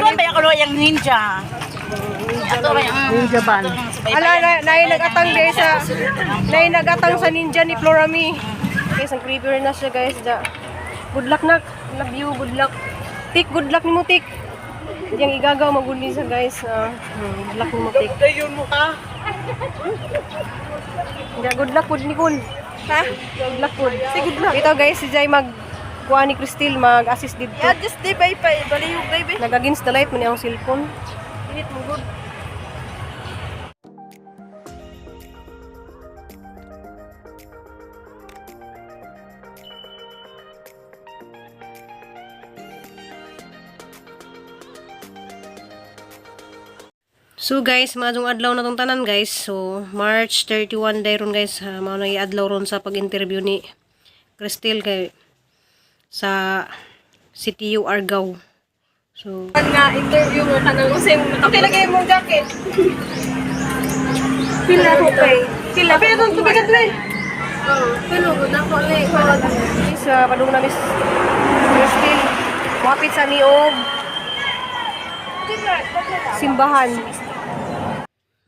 Ikon ba yung yang ninja? Ato ba yung Ninja ban. Ala, nag-atang guys sa nag-atang sa ninja ni Florami. Guys, ang creeper na siya guys. Good luck nak. Love you, good luck. Tik, good luck ni mo tik. Yang igagaw maguli sa guys. Good luck ni mo tik. Dayon mo ka. Good luck pod Nicole. Ha? Good luck pod. Say good luck. Ito guys, si Jay kuha ni Crystal mag-assist dito. Yeah, just stay by baliyog baby. Nag-against the light mo niya ang cellphone. Init mo good. So guys, madung adlaw na tong tanan guys. So March 31 day ron guys. Mao na adlaw ron sa pag-interview ni Crystal kay sa CTU Argao. So nga interview mo kanang usay mo. Okay lagay mo jacket. pila ko kay. Sila pero tong tubigat le. Oh, pero na ko le. Sa padung na Miss Crystal. Wapit sa niog. Simbahan.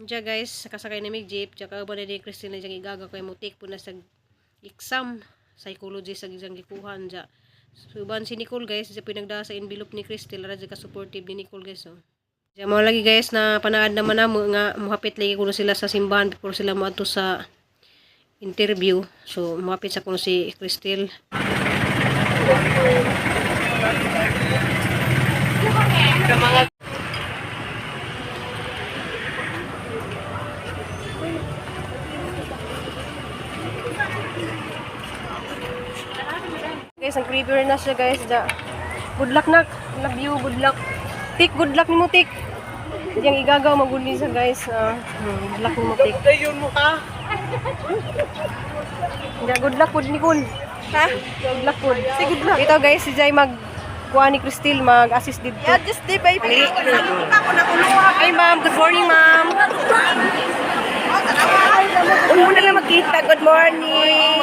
Diya guys, kasakay na may jeep, tsaka ba na ni Christine na diyang igaga kay mutik po na sa exam, psychology sa diyang gikuhan dya. So, ban si Nicole guys, dya pinagda sa envelope ni Christine, lara dya ka-supportive ni Nicole guys. So. Dya mo lagi guys na panaad naman na nga muhapit lagi kuno sila sa simbahan before sila moadto sa interview. So, muhapit sa kuno si Christine. Guys, ang creeper na siya guys. Good luck nak. Love you, good luck. Tik, good luck ni mo tik. Yang igagaw maguli sa guys. Good luck ni mo tik. Dayon mo ka. Good luck pod Nicole. Ha? Good luck pod. Say good luck. Ito guys, si Jay kuha ni Crystal mag-assist dito. Yeah, just stay by Hi ma'am, good morning ma'am. Una lang magkita. Good morning.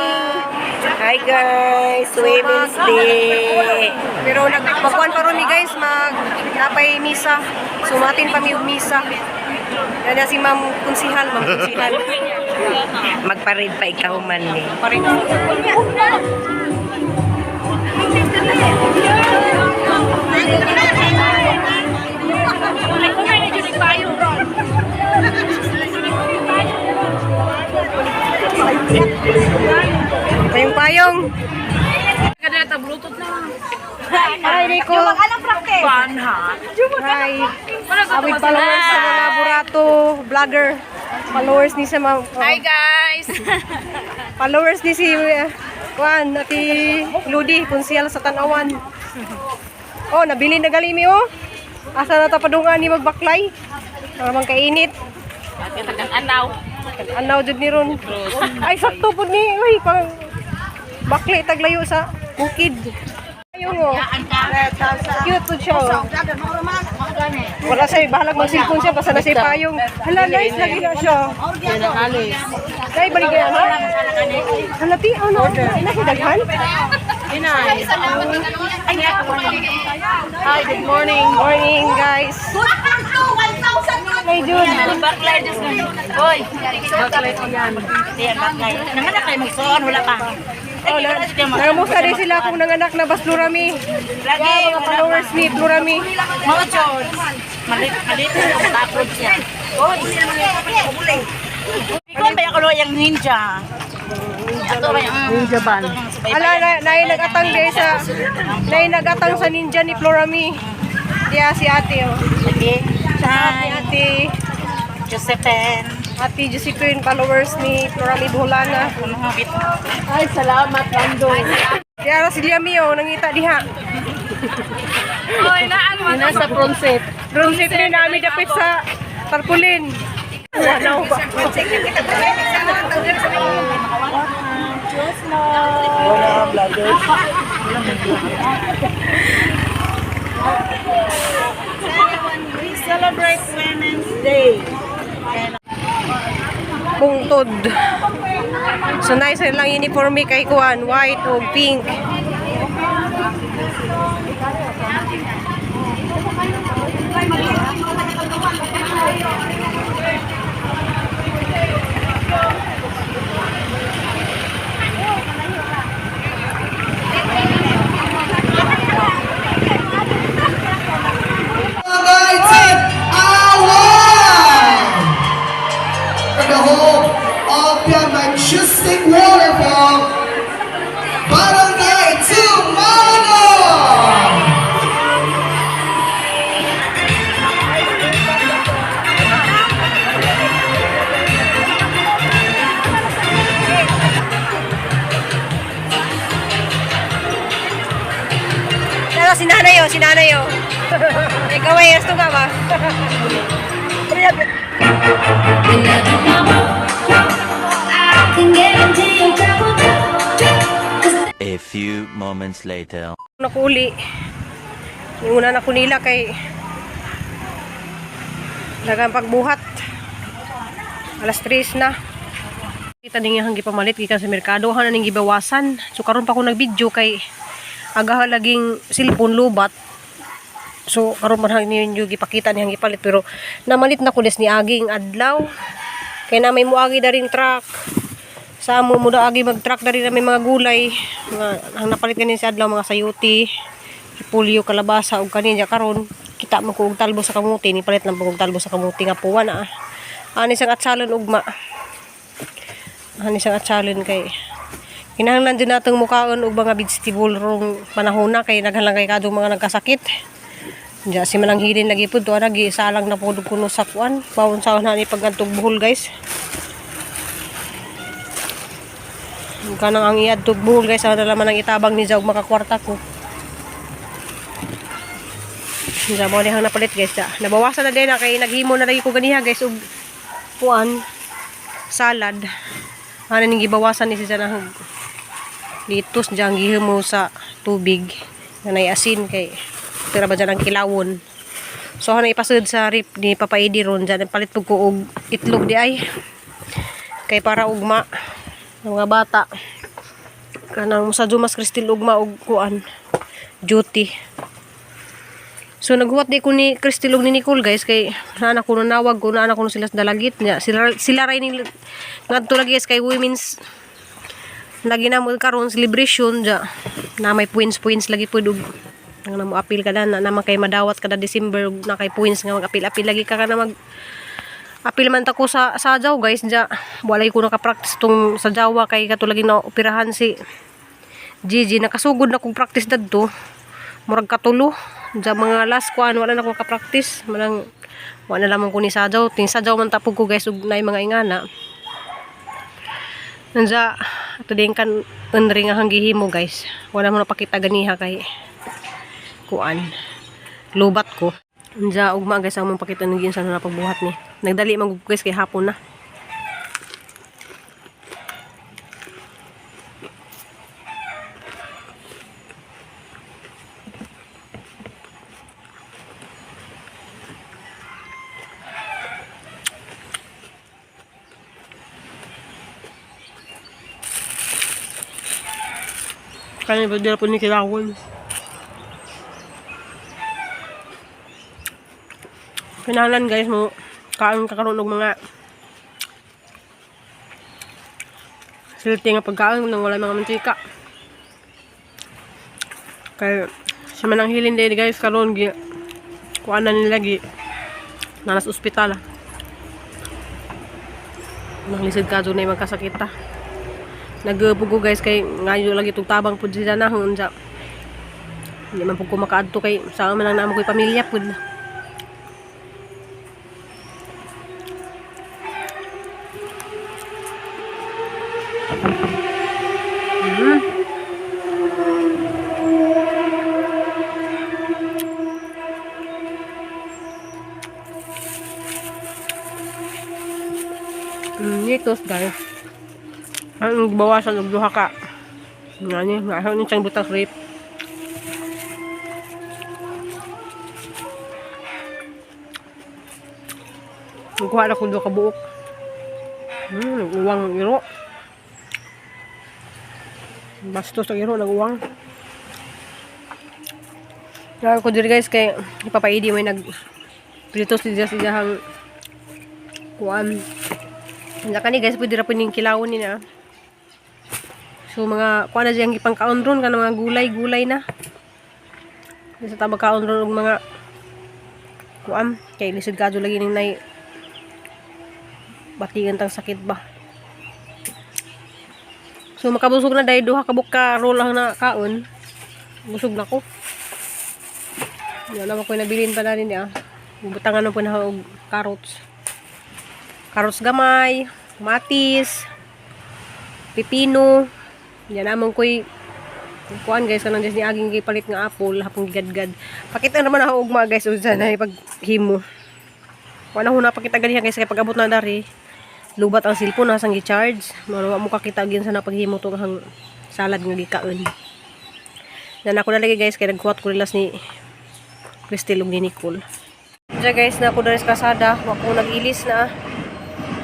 Hi guys, Women's Day. Pero nagpakuan pa ron ni guys, napay misa. Sumatin pa mi og misa. Yan si ma'am kunsihal, Magparid pa ikaw man ni. Parin. Payong. Kada ta bluetooth na. Hi Rico. Anong practice? Banha. Hi. Awit followers sa mga burato vlogger. Followers ni sa mga Hi guys. followers ni si Juan ati Ludi konsyal sa Tanawan. Oh, nabili na gali mi oh. Asa na ta padungan ni magbaklay? Para man kainit. Anaw. Anaw jud ni ron. Ay sakto pud ni. Uy, pang bakli taglayo sa bukid. Ayun oh. Cute po siya oh. Wala sa'yo, bahalag mag-silpon siya, basta na siya payong. Hala, nice lagi na siya. Kaya balik kaya ha? Halati, ano? Nakidaghan? Hi, good morning. Morning, guys. Hey, June. Backlight is good. Boy. Backlight yan. Backlight. Nanganak kayo magsuon, wala pa. Oh, nangamusta din sila kung nanganak na bas Florami. Lagi. Mga followers ni Florami. Mga George. Malit na tapos siya. Boy. Ikon ba yung ninja? Ato ba yung Ninja ban. Ala, nag-atang guys sa nag-atang sa ninja ni Florami. Diya si ate oh. Okay. Hi, ate. Josephine. Ate Josephine, followers ni Florami Buholana. Ay, salamat, Lando. Kaya si Liamio, nangita diha. Oy, naan mo na sa pronset. Pronset rin namin dapit sa tarpulin. Ano ba? Wala, vloggers. We celebrate Women's Day. Bungtod. So nice lang uniforme kay kuan, white o pink. si nanay oh. Ikaw ay esto ka ba? A few moments later. Nakuli. Yung una na kunila kay dagang pagbuhat. Alas 3 na. Kita din yung gipamalit gikan sa merkado ha ning gibawasan. So karon pa ako nag-video kay aga laging cellphone lubat. So karon man ninyo gipakita niyang gipalit pero namalit na kulis ni aging adlaw. Kay na may muagi daring truck. Sa mo muda agi mag-truck dari na may mga gulay. Ang napalit kanin sa adlaw mga sayuti, repolyo, kalabasa ug kanin karon kita mo ko og talbo sa kamuti ni palit lang og talbo sa kamuti nga puwa na. Ani sang atsalon ugma. Ani sang atsalon kay kinahanglan din natong mukaon og mga vegetable rong panahon na kay naghalang kay kadto mga nagkasakit. Diya si manang hilin lagi pud to lagi salang na pud kuno sa kuan. Bawon sa na ni pagantog buhol guys. Kanang ang iyad tug buhol guys ana laman ang itabang ni Jaug makakwarta ko. Diya mo dihang napalit guys da. Nabawasan na din na kay naghimo na lagi ko ganiha guys og kuan salad. Ano ning gibawasan ni siya na litos diyan gihimo sa tubig na nay asin kay tira ba dyan ang kilawon. So hanay ipasud sa rip ni Papa Eddie ron dyan palit pug ko og itlog di ay kay para ugma ng mga bata kanang sa Jumas Cristil ugma og kuan duty. So naghuwat di ko ni Cristil ug ni Nicole guys kay nana ko nawag ko nana ko sila sa dalagit niya sila ray ni ngadto lagi guys kay women's lagi na mo karon celebration ja na may points lagi pud og nga mo apil ka na naman kay madawat kada December na kay points nga mag-apil lagi ka na mag apil man ta ko sa Jaw guys ja walay ko naka-practice tong sa Jawa kay katulagi na operahan si Gigi nakasugod na kong practice dadto murag katulo ja mga last kuan wala na ko ka-practice manang wala lamang ko ni sa Jaw ting sa Jaw man tapog ko guys ug nay mga ingana nanja ato din kan unring ang gihimo guys wala mo napakita ganiha kay kuan lubat ko nja ugma guys ang mong pakita ng ginsan na pagbuhat ni nagdali man guys kay hapon na kaya ba dila po ni kilawon. Kinahalan guys mo kakaroon ng mga silti nga pagkaon nang wala mga mantika kaya si manang hilin din guys karon kuan na nila gi nanas ospital nanglisod ka dyan na magkasakita nagpugo guys kay ngayon lagi itong tabang po sila na hunja hindi man po kumakaadto kay saan man lang naman ko'y pamilya po Nitos guys ang bawasan og duha ka ngani ngaho ni siyang butang rip kuha na ko duha ka buok uwang iro bastos ang iro nag-uwang kaya ko diri guys kay Papa Eddie may nag pritos siya hang kuan nga kani guys pwede ra po ning kilawon ni na so mga kuan na diyang gipangkaon ron kana mga gulay na sa tabag kaon ron og mga kuan kay lisod kadto lagi ning nay batigan tang sakit ba so makabusog na dahil duha ka buka roll lang na kaon busog na ko yan naman ko nabilin pa na rin niya butangan na po na og carrots gamay, matis, pipino. Yan naman ko'y Kuan guys kanang ni aging gipalit nga apple hapong gigadgad. Pakita naman ako ugma guys unsa na paghimo. Wala ho na pakita ganiha guys kay pag-abot na dari. Lubat ang cellphone nasang gi-charge. Maro mo kakita gid sa na paghimo tong hang salad nga gikaon. Na ako na lagi guys kay nagkuhat ko rilas ni Cristel ug ni Nicole. Diya guys na ako dari sa kasada, wa ko nag-ilis na.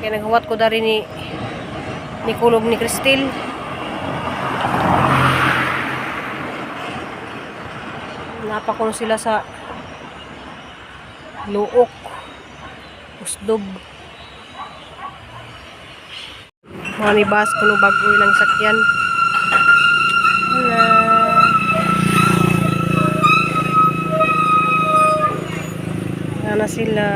Kaya naghuwat ko dari ni Nicole ug ni Cristel. Napa ko sila sa luok. Usdob. Mga bus ko no bago ilang sakyan. Na sila.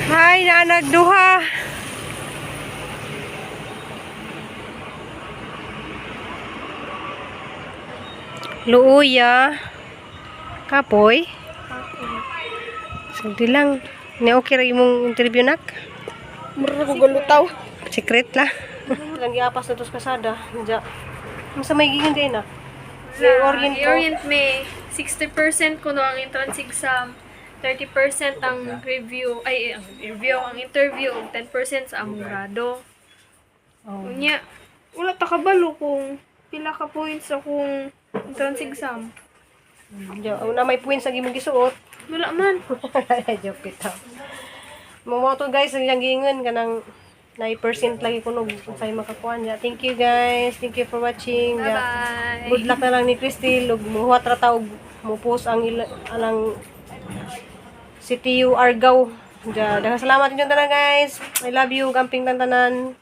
Hay na nagduha. Luuya. Kapoy. Sagdi lang. Ni okay ra imong interview nak? Mura ko galutaw. Secret la. Lang giapas na tos kasada. Diya. Masa may gigin din na. Orient may 60% kuno ang entrance exam, 30% ang review, ang interview, 10% sa among grado. Oh. Unya, wala ta kabalo kung pila ka points sa kung entrance exam. Diya, una may points sa imong gisuot. Wala man. Joke kita. Mo to guys, ang gingon kanang 9% lagi kuno unsay makakuan niya. Thank you guys. Thank you for watching. Ya. Bye-bye. Good luck na lang ni Cristel ug muhuwat ra ta og mo post ang alang CTU Argao. Daghang salamat inyo tanan guys. I love you, gamping tanan.